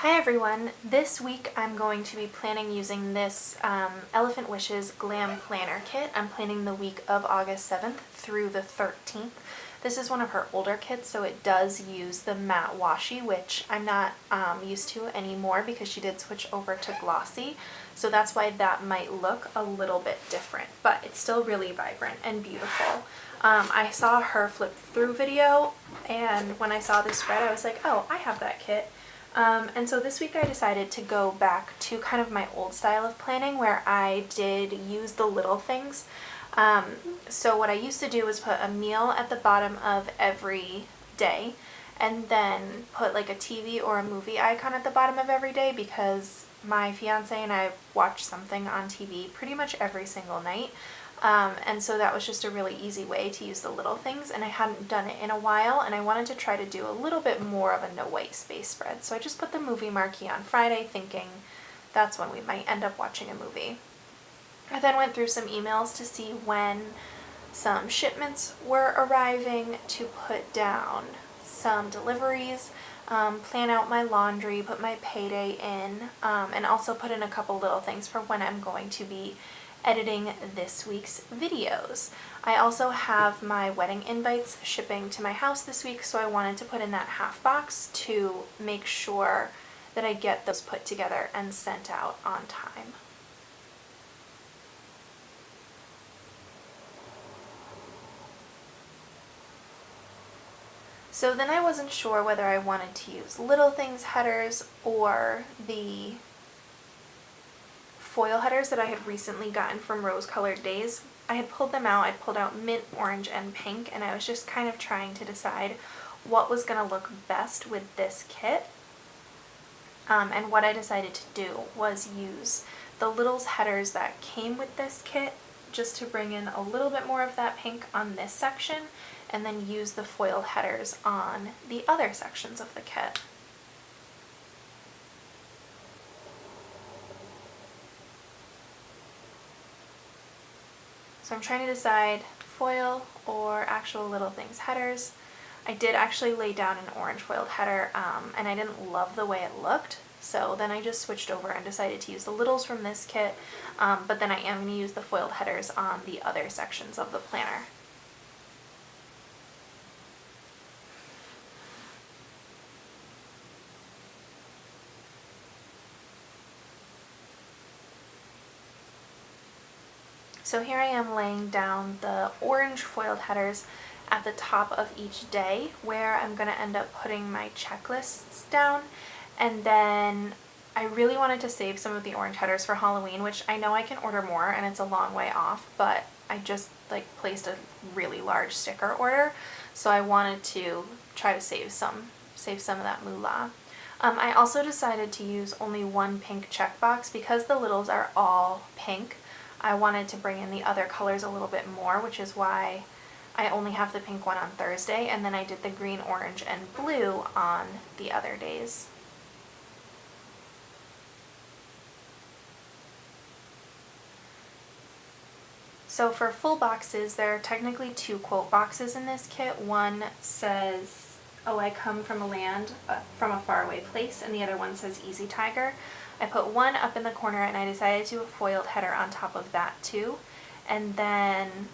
Hi everyone! This week I'm going to be planning using this Elephant Wishes Glam Planner Kit. I'm planning the week of August 7th through the 13th. This is one of her older kits, so it does use the matte washi, which I'm not used to anymore because she did switch over to glossy. So that's why that might look a little bit different, but it's still really vibrant and beautiful. I saw her flip through video, and when I saw this spread I was like, oh, I have that kit. And so this week I decided to go back to kind of my old style of planning where I did use the little things. So what I used to do was put a meal at the bottom of every day and then put like a TV or a movie icon at the bottom of every day because my fiance and I watch something on TV pretty much every single night. And so that was just a really easy way to use the little things, and I hadn't done it in a while, and I wanted to try to do a little bit more of a no white space spread. So I just put the movie marquee on Friday thinking that's when we might end up watching a movie. I then went through some emails to see when some shipments were arriving to put down some deliveries, plan out my laundry, put my payday in, and also put in a couple little things for when I'm going to be editing this week's videos. I also have my wedding invites shipping to my house this week, so I wanted to put in that half box to make sure that I get those put together and sent out on time. So then I wasn't sure whether I wanted to use Little Things headers or the foil headers that I had recently gotten from Rose Colored Days. I had pulled them out. I pulled out mint, orange, and pink, and I was just kind of trying to decide what was going to look best with this kit. And what I decided to do was use the Littles headers that came with this kit just to bring in a little bit more of that pink on this section, and then use the foil headers on the other sections of the kit. So I'm trying to decide foil or actual Little Things headers. I did actually lay down an orange foiled header, and I didn't love the way it looked, so then I just switched over and decided to use the Littles from this kit, but then I am going to use the foiled headers on the other sections of the planner. So here I am laying down the orange foiled headers at the top of each day where I'm going to end up putting my checklists down, and then I really wanted to save some of the orange headers for Halloween, which I know I can order more and it's a long way off, but I just placed a really large sticker order, so I wanted to try to save some of that moolah. I also decided to use only one pink checkbox because the Littles are all pink. I wanted to bring in the other colors a little bit more, which is why I only have the pink one on Thursday, and then I did the green, orange, and blue on the other days. So for full boxes, there are technically two quote boxes in this kit. One says, "Oh, I come from a land, from a faraway place," and the other one says, "Easy Tiger." I put one up in the corner and I decided to do a foiled header on top of that too. And then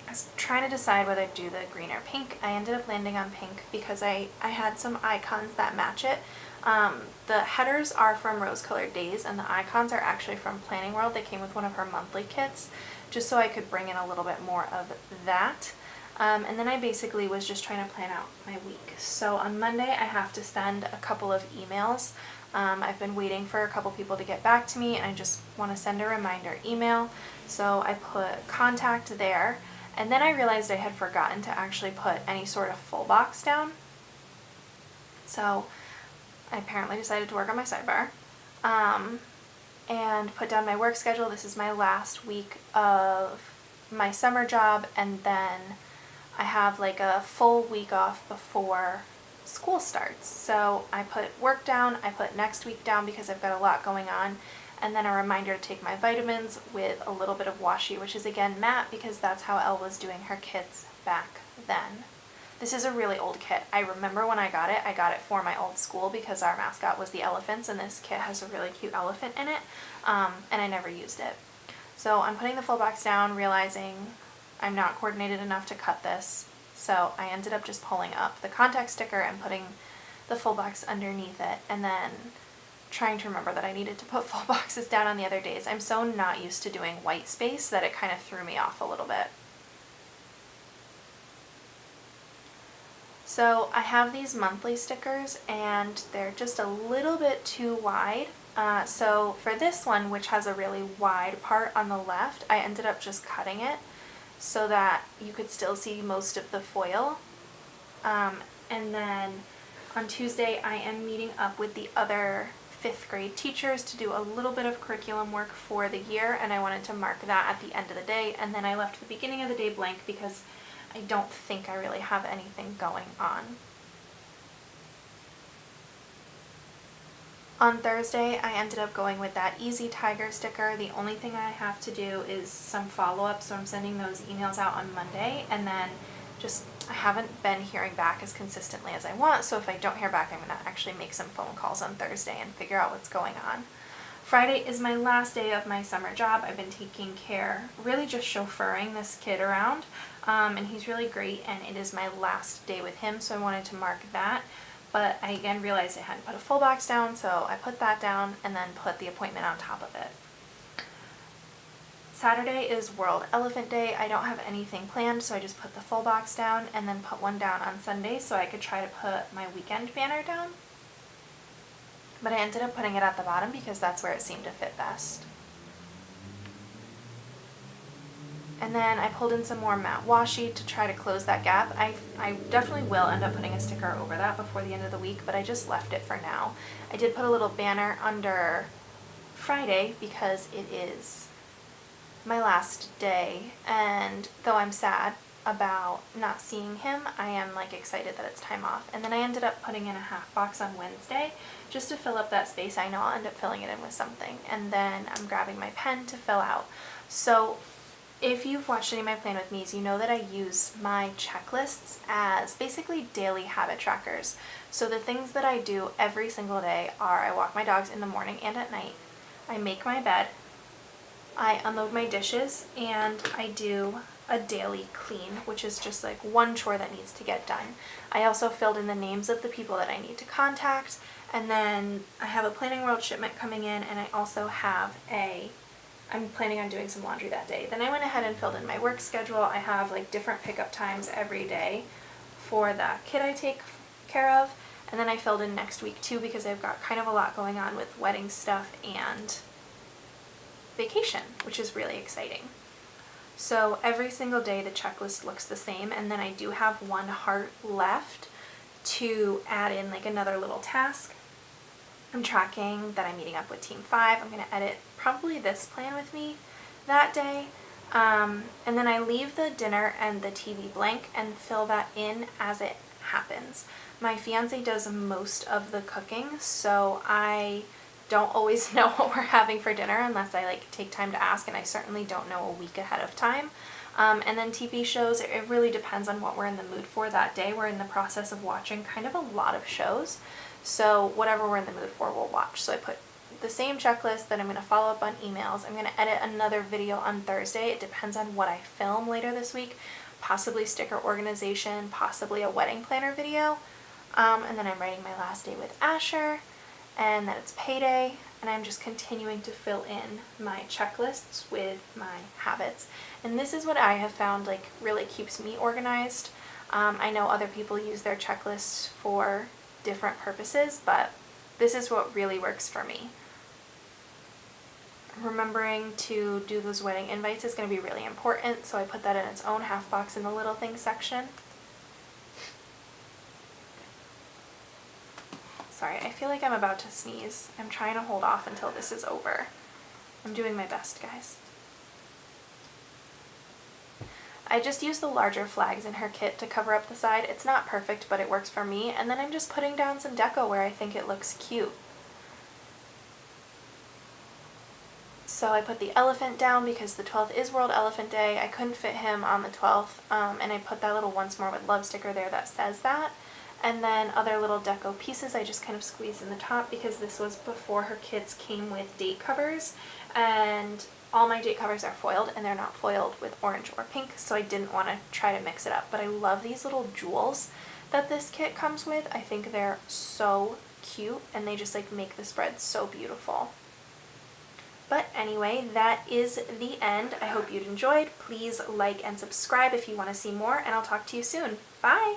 I was trying to decide whether to do the green or pink. I ended up landing on pink because I had some icons that match it. The headers are from Rose Colored Days and the icons are actually from Planning World. They came with one of her monthly kits just so I could bring in a little bit more of that. And then I basically was just trying to plan out my week. So on Monday I have to send a couple of emails. I've been waiting for a couple people to get back to me and I just want to send a reminder email. So I put contact there, and then I realized I had forgotten to actually put any sort of full box down. So I apparently decided to work on my sidebar and put down my work schedule. This is my last week of my summer job, and then I have like a full week off before school starts. So I put work down, I put next week down because I've got a lot going on, and then a reminder to take my vitamins with a little bit of washi, which is again matte because that's how Elle was doing her kits back then. This is a really old kit. I remember when I got it for my old school because our mascot was the elephants, and this kit has a really cute elephant in it, and I never used it. So I'm putting the full box down, realizing I'm not coordinated enough to cut this, so I ended up just pulling up the contact sticker and putting the full box underneath it, and then trying to remember that I needed to put full boxes down on the other days. I'm so not used to doing white space that it kind of threw me off a little bit. So I have these monthly stickers and they're just a little bit too wide. So for this one, which has a really wide part on the left, I ended up just cutting it so that you could still see most of the foil. And then on Tuesday, I am meeting up with the other 5th grade teachers to do a little bit of curriculum work for the year, and I wanted to mark that at the end of the day, and then I left the beginning of the day blank because I don't think I really have anything going on. On Thursday, I ended up going with that Easy Tiger sticker. The only thing I have to do is some follow-up, so I'm sending those emails out on Monday, and then I haven't been hearing back as consistently as I want, so if I don't hear back, I'm going to actually make some phone calls on Thursday and figure out what's going on. Friday is my last day of my summer job. I've been taking care, really just chauffeuring this kid around, and he's really great, and it is my last day with him, so I wanted to mark that. But I again realized I hadn't put a full box down, so I put that down and then put the appointment on top of it. Saturday is World Elephant Day. I don't have anything planned, so I just put the full box down and then put one down on Sunday so I could try to put my weekend banner down. But I ended up putting it at the bottom because that's where it seemed to fit best. And then I pulled in some more matte washi to try to close that gap. I definitely will end up putting a sticker over that before the end of the week, but I just left it for now. I did put a little banner under Friday because it is my last day, and though I'm sad about not seeing him, I am excited that it's time off. And then I ended up putting in a half box on Wednesday just to fill up that space. I know I'll end up filling it in with something, and then I'm grabbing my pen to fill out. So if you've watched any of my Plan With Me's, you know that I use my checklists as basically daily habit trackers. So the things that I do every single day are I walk my dogs in the morning and at night, I make my bed, I unload my dishes, and I do a daily clean, which is just one chore that needs to get done. I also filled in the names of the people that I need to contact, and then I have a Planning World shipment coming in, and I also have I'm planning on doing some laundry that day. Then I went ahead and filled in my work schedule. I have different pickup times every day for the kid I take care of, and then I filled in next week too because I've got kind of a lot going on with wedding stuff and vacation, which is really exciting. So every single day the checklist looks the same, and then I do have one heart left to add in another little task. I'm tracking that I'm meeting up with Team 5. I'm going to edit probably this Plan With Me that day, and then I leave the dinner and the TV blank and fill that in as it happens. My fiance does most of the cooking, so I don't always know what we're having for dinner unless I take time to ask, and I certainly don't know a week ahead of time. And then TV shows, it really depends on what we're in the mood for that day. We're in the process of watching kind of a lot of shows, so whatever we're in the mood for, we'll watch. So I put the same checklist that I'm going to follow up on emails. I'm going to edit another video on Thursday. It depends on what I film later this week, possibly sticker organization, possibly a wedding planner video. And then I'm writing my last day with Asher, and then it's payday, and I'm just continuing to fill in my checklists with my habits. And this is what I have found really keeps me organized. I know other people use their checklists for different purposes, but this is what really works for me. Remembering to do those wedding invites is going to be really important, so I put that in its own half box in the little things section. Sorry, I feel like I'm about to sneeze. I'm trying to hold off until this is over. I'm doing my best, guys. I just used the larger flags in her kit to cover up the side. It's not perfect, but it works for me. And then I'm just putting down some deco where I think it looks cute. So I put the elephant down because the 12th is World Elephant Day. I couldn't fit him on the 12th, and I put that little Once More with Love sticker there that says that. And then other little deco pieces I just kind of squeezed in the top because this was before her kits came with date covers, and all my date covers are foiled and they're not foiled with orange or pink, so I didn't want to try to mix it up. But I love these little jewels that this kit comes with. I think they're so cute and they just like make the spread so beautiful. But anyway, that is the end. I hope you'd enjoyed. Please like and subscribe if you want to see more, and I'll talk to you soon. Bye!